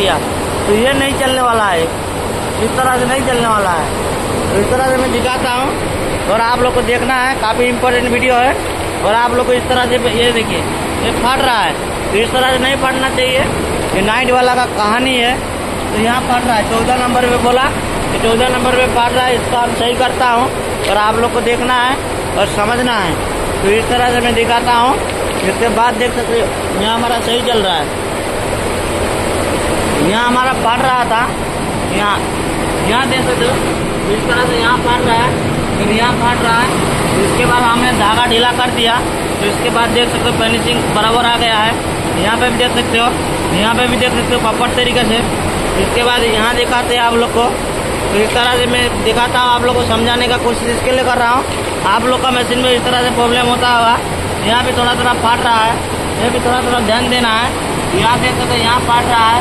दिया। तो ये नहीं चलने वाला है, इस तरह से नहीं चलने वाला है। तो इस तरह से मैं दिखाता हूँ और आप लोग को देखना है, काफ़ी इम्पोर्टेंट वीडियो है। और आप लोग को इस तरह से ये देखिए, ये फट रहा है, तो इस तरह से नहीं फटना चाहिए। ये नाइट वाला का कहानी है। तो यहाँ फट रहा है, 14 नंबर पे बोला कि 14 नंबर पे फट रहा है, इसको हम सही करता हूँ और आप लोग को देखना है और समझना है। तो इस तरह से मैं दिखाता हूँ, इसके बाद देख सकते हो यहाँ हमारा सही चल रहा है। यहाँ हमारा फट रहा था, यहाँ देख सकते हो इस तरह से यहाँ फट रहा है, फिर यहाँ फट रहा है। इसके बाद हमने धागा ढीला कर दिया, तो इसके बाद देख सकते हो फिनिशिंग बराबर आ गया है। यहाँ पे भी देख सकते हो, यहाँ पे भी देख सकते हो प्रॉपर तरीके से। इसके बाद यहाँ दिखाते हैं आप लोग को। तो इस तरह से मैं दिखाता हूँ, आप लोग को समझाने का कोशिश इसके लिए कर रहा हूँ। आप लोग का मशीन में इस तरह से प्रॉब्लम होता होगा, यहाँ भी थोड़ा थोड़ा फट रहा है, ये भी थोड़ा थोड़ा ध्यान देना है। यहाँ देख सकते हो यहाँ फट रहा है,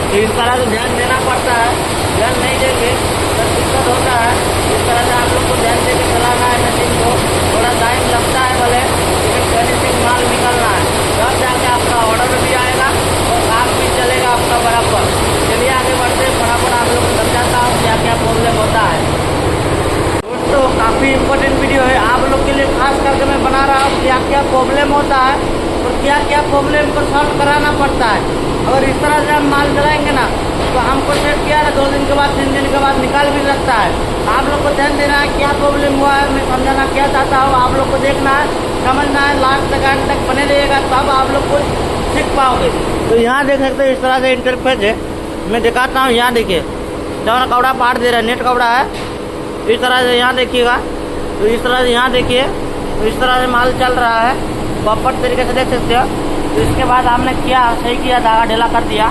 तो इस तरह से ध्यान देना पड़ता है। ध्यान नहीं देंगे तो दिक्कत होता है। इस तरह से आप लोग को ध्यान देकर चलाना है मशीन को। थोड़ा टाइम लगता है भले, लेकिन फिनिशिंग माल निकलना है, तब जाके आपका ऑर्डर भी आएगा और काम भी चलेगा आपका बराबर। चलिए आगे बढ़ते हैं, बराबर आप लोग को समझाता हूँ क्या क्या प्रॉब्लम होता है। दोस्तों काफ़ी इम्पोर्टेंट वीडियो है, आप लोग के लिए खास करके मैं बना रहा हूँ क्या क्या प्रॉब्लम होता है और क्या क्या प्रॉब्लम को सॉल्व कराना पड़ता है। अगर इस तरह से हम माल चलाएंगे ना, तो हमको सेट किया है 2 दिन के बाद 3 दिन के बाद निकाल भी सकता है। आप लोग को ध्यान देना है क्या प्रॉब्लम हुआ है, मैं समझाना क्या चाहता हूँ, आप लोग को देखना है, समझना है, लास्ट तक एंड तक बने रहिएगा, तब आप लोग को सीख पाओगे। तो यहाँ देख सकते हो इस तरह से इंटरफेस है, मैं दिखाता हूँ। यहाँ देखिए जब कपड़ा पाट दे रहा है, नेट कपड़ा है, इस तरह से यहाँ देखिएगा। तो इस तरह से यहाँ देखिए, तो इस तरह से माल चल रहा है प्रॉपर तरीके से, देख सकते हो। तो इसके बाद हमने किया, सही किया, धागा ढीला कर दिया।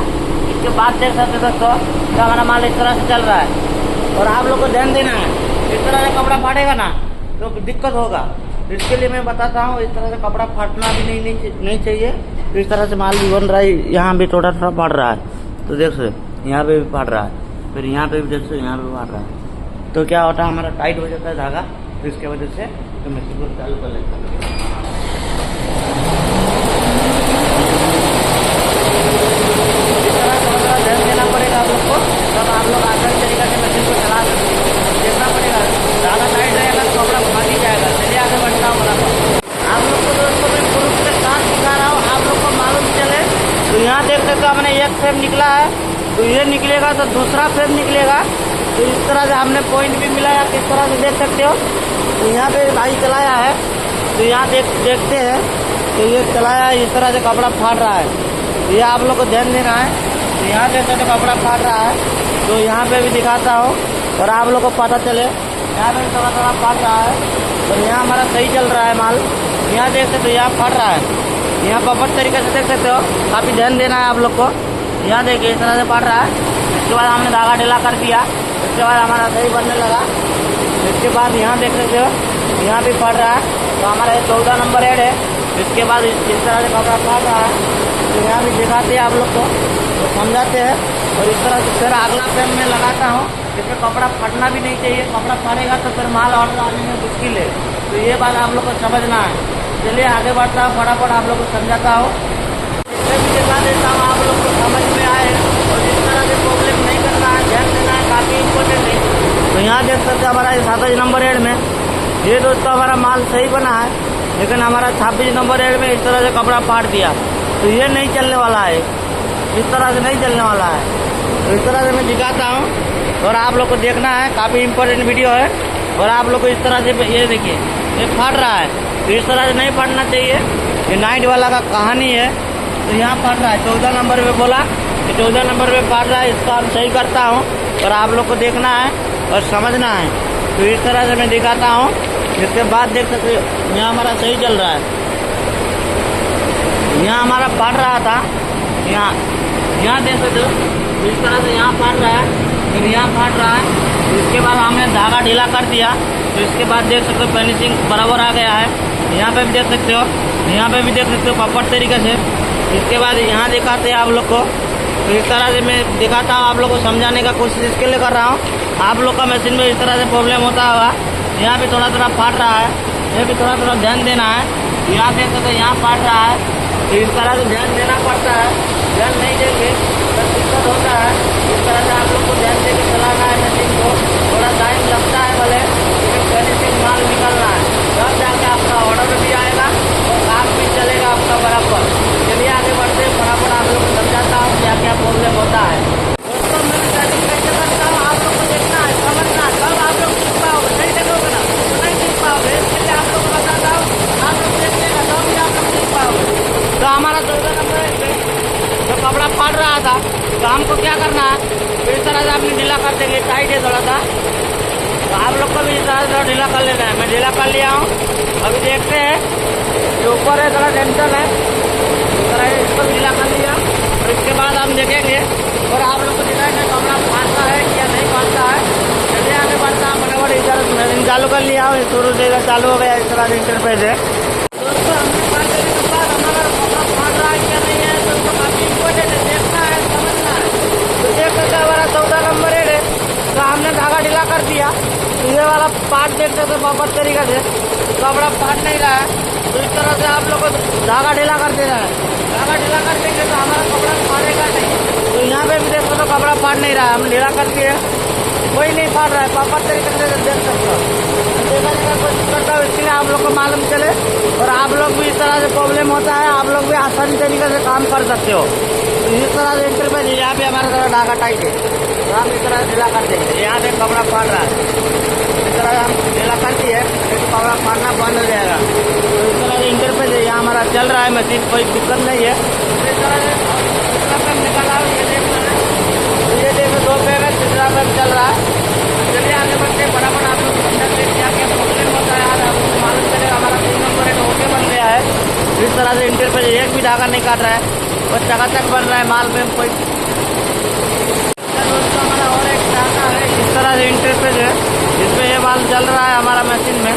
इसके बाद देख सकते दोस्तों तो हमारा माल इस तरह से चल रहा है। और आप लोग को ध्यान देना है, इस तरह से कपड़ा फाटेगा ना तो दिक्कत होगा। इसके लिए मैं बताता हूँ, इस तरह से कपड़ा फाटना भी नहीं चाहिए। तो इस तरह से माल भी बन रहा है, यहाँ भी थोड़ा थोड़ा फाट रहा है, तो देख सकते यहाँ पे भी फाट रहा है, फिर यहाँ पे भी देख सकते यहाँ पे फाट रहा है। तो क्या होता है, हमारा टाइट हो जाता है धागा, तो इसके वजह से तो मशीन को चालू कर लेता हूँ। ध्यान देना पड़ेगा आप लोग को, तब आप लोग आसान तरीके से मशीन को चला सकते हैं। देखना पड़ेगा, ज़्यादा टाइट रहेगा तो कपड़ा फाट ही जाएगा। चलिए आगे बढ़ता हूँ बराबर। आप लोग को दोस्तों मैं प्रूफ के साथ दिखा रहा हूँ, आप लोग को मालूम चले। तो यहाँ देख सकते हो हमने एक फ्रेम निकला है, तो ये निकलेगा तो दूसरा फ्रेम निकलेगा। तो इस तरह से हमने पॉइंट भी मिलाया, किस तरह से देख सकते हो। तो यहाँ पे भाई चलाया है, तो यहाँ देखते हैं, तो ये चलाया है, इस तरह से कपड़ा फाट रहा है। ये आप लोग को ध्यान देना है। तो यहाँ देख सकते कपड़ा फाट रहा है, तो यहाँ पे भी दिखाता हूँ और आप लोग को पता चले। यहाँ पे थोड़ा थोड़ा फाट रहा है, तो यहाँ हमारा सही चल रहा है माल। यहाँ देख सकते हो यहाँ फट रहा है, यहाँ प्रॉपर तरीके से देख सकते हो, काफ़ी ध्यान देना है आप लोग को। यहाँ देखिए इस तरह से फट रहा है। इसके बाद हमने धागा ढीला कर दिया, इसके बाद हमारा सही बनने लगा। इसके बाद यहाँ देख सकते हो यहाँ भी फट रहा है, तो हमारा 14 नंबर हेड है। इसके बाद इस तरह से कपड़ा फाट रहा है, तो यहाँ भी दिखाते हैं आप लोग को, तो समझाते हैं। और इस तरह से फिर अगला फ्रेम में लगाता हूँ, इसमें कपड़ा फटना भी नहीं चाहिए, कपड़ा फाटेगा तो फिर माल ऑर्डर आने में मुश्किल है। तो ये बात आप लोग को समझना है। चलिए आगे बढ़ता हूँ, फटाफट आप लोग को समझाता हूँ, इसमें भी दिखा देता हूँ, आप लोग को समझ में आए। और इस तरह से प्रॉब्लम नहीं करना है, ध्यान देना है, काफ़ी इम्पोर्टेंट है। तो यहाँ देख सकते हमारा 27 नंबर हेड में ये दोस्तों हमारा माल सही बना है, लेकिन हमारा 26 नंबर हेड में इस तरह से कपड़ा फाट दिया। तो ये नहीं चलने वाला है, इस तरह से नहीं चलने वाला है। तो इस तरह से मैं दिखाता हूँ और आप लोग को देखना है, काफ़ी इम्पोर्टेंट वीडियो है। और आप लोग को इस तरह से ये देखिए, ये फट रहा है, तो इस तरह से नहीं फटना चाहिए। ये नाइट वाला का कहानी है। तो यहाँ फट रहा है, 14 नंबर पे बोला कि 14 नंबर पे फट रहा है, इसको हम सही करता हूँ और आप लोग को देखना है और समझना है। तो इस तरह से मैं दिखाता हूँ, इसके बाद देख सकते हो यहाँ हमारा सही चल रहा है। यहाँ हमारा फट रहा था, यहाँ देख सकते हो इस तरह से यहाँ फट रहा है, फिर यहाँ फट रहा है। इसके बाद हमने धागा ढीला कर दिया, तो इसके बाद देख सकते हो फिनिशिंग बराबर आ गया है। यहाँ पे भी देख सकते हो, यहाँ पे भी देख सकते हो प्रॉपर तरीके से। इसके बाद यहाँ दिखाते हैं आप लोग को, तो इस तरह से मैं दिखाता हूँ, आप लोग को समझाने का कोशिश इसके लिए कर रहा हूँ। आप लोग का मशीन में इस तरह से प्रॉब्लम होता होगा, यहाँ भी थोड़ा थोड़ा फाट रहा है, ये भी थोड़ा थोड़ा ध्यान देना है। यहाँ देख सकते हो यहाँ फाट रहा है, तो इस तरह से ध्यान देना पड़ता है। ध्यान नहीं देंगे तो दिक्कत होता है। काम को क्या करना है, तो इस तरह से आपने ढीला कर देंगे, टाइट है थोड़ा सा, तो आप लोग को भी इस तरह से थोड़ा ढीला कर लेना है। मैं ढीला कर लिया हूँ, अभी देखते हैं, जो ऊपर है थोड़ा टेंशन है, इस तरह इसको भी ढीला कर लिया, और इसके बाद हम देखेंगे और आप लोग को दिखाएंगे कमरा फाड़ता है या नहीं फाड़ता है। चलिए आगे बढ़ता है, फटाफट इधर मशीन चालू कर लिया हूँ, शुरू से इधर चालू हो गया, इस तरह से इंटरफेस है। दोस्तों हमने फाड़ देने के बाद हमारा कमरा फाड़ रहा है क्या नहीं है, तो उसको काफी इम्पोर्टेंट है, देखना है, समझना है। तो देख सकते हमारा 14 नंबर है, तो हमने धागा ढीला कर दिया। तो ये वाला पार्ट देखते थे प्रॉपर तरीके से, कपड़ा फाड़ नहीं रहा है, तो इस तरह से आप लोग को धागा ढीला कर देना है। धागा ढीला कर देंगे तो हमारा कपड़ा फाड़ेगा नहीं। तो यहाँ पे भी देखो तो कपड़ा फाड़ नहीं रहा है, हम ढीला कर दिए, कोई नहीं फाड़ रहा है, प्रॉपर तरीके से देख सकते हो। देखने का कोशिश करता हूँ, इसके लिए आप लोग को मालूम चले, और आप लोग भी इस तरह से प्रॉब्लम होता है, आप लोग भी आसानी तरीके से काम कर सकते हो। तो इस तरह से इंटरफेस, यहाँ पे हमारा थोड़ा धागा टाइट है, तो हम इस तरह से ढीला कर देंगे। यहाँ से कपड़ा फाड़ रहा है, इस तरह से हम ढीला कर दिए, तो कपड़ा फाड़ना बंद हो जाएगा। तो इस तरह से इंटरफेस है, यहाँ हमारा चल रहा है मशीन, कोई दिक्कत नहीं है। तो इस तरह से निकाला, ये देखना है, तो ये देखो 2 पैर है, तीसरा पैर चल रहा है। चलिए आगे बढ़ते हैं, फटाफट आप लोग समझा दें क्या क्या प्रॉब्लम होता है। आज आपको मालूम चलेगा, हमारा 3 नंबर एक ओके बन गया है। इस तरह से इंटरफेस एक भी धागा नहीं काट रहा है, और चकाचक बन रहा है माल में कोई। दोस्तों हमारा और एक धागा है, इस तरह से इंटरफेस है, जिसमें ये माल चल रहा है हमारा मशीन में।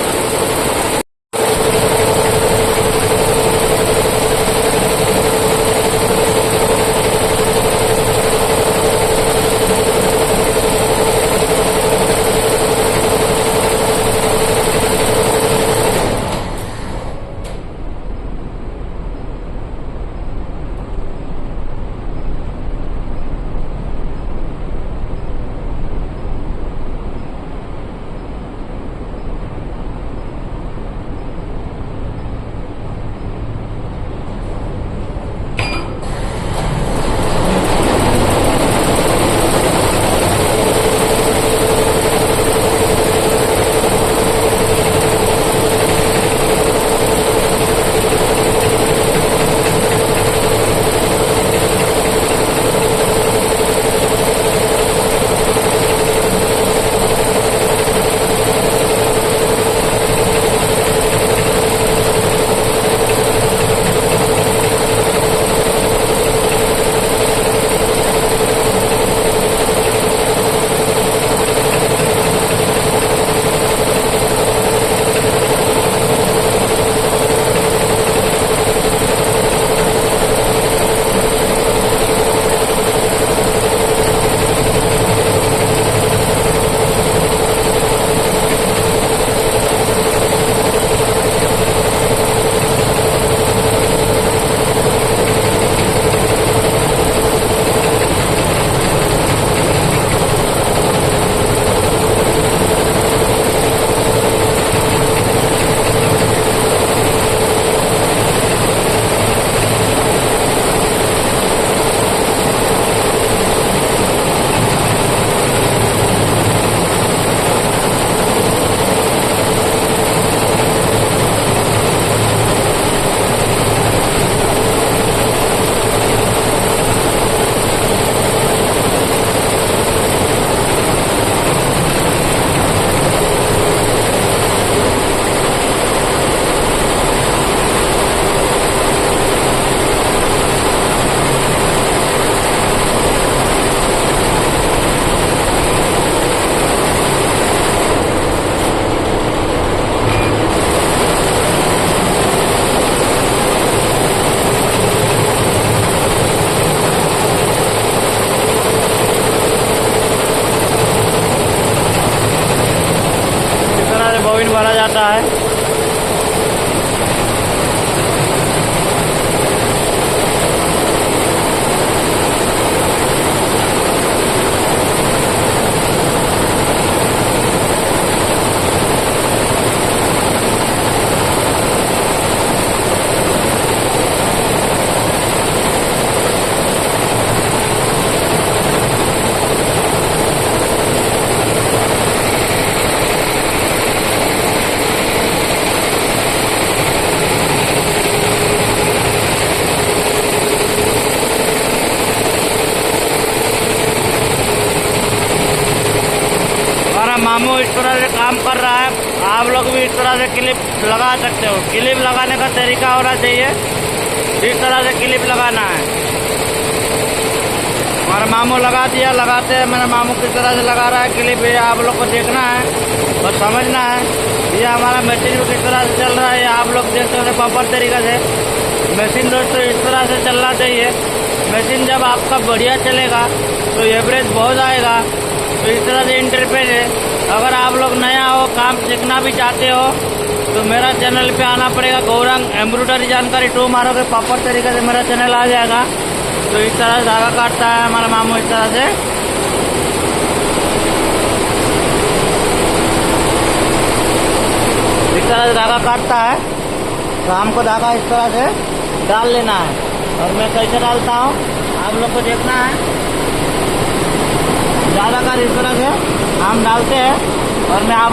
मामू इस तरह से काम कर रहा है, आप लोग भी इस तरह से क्लिप लगा सकते हो। क्लिप लगाने का तरीका होना चाहिए, इस तरह से क्लिप लगाना है। हमारा मामू लगा दिया, लगाते हैं मेरा मामू किस तरह से लगा रहा है क्लिप, ये आप लोग को देखना है और समझना है। ये हमारा मशीन भी किस तरह से चल रहा है, ये आप लोग देख सकते हैं प्रॉपर तरीके से। मशीन दोस्तों इस तरह से चलना चाहिए। मशीन जब आपका बढ़िया चलेगा तो एवरेज बहुत आएगा। तो इस तरह से इंटरफेस है। अगर आप लोग नया हो, काम सीखना भी चाहते हो, तो मेरा चैनल पे आना पड़ेगा। गौरंग एम्ब्रॉयडरी जानकारी 2 मारोगे प्रॉपर तरीके से मेरा चैनल आ जाएगा। तो इस तरह से धागा काटता है हमारा मामू, इस तरह से। इस तरह से धागा काटता है, तो हमको धागा इस तरह से डाल लेना है। और मैं कैसे डालता हूँ आप लोग को देखना है। ज़्यादातर इस तरह से हम डालते हैं और मैं आप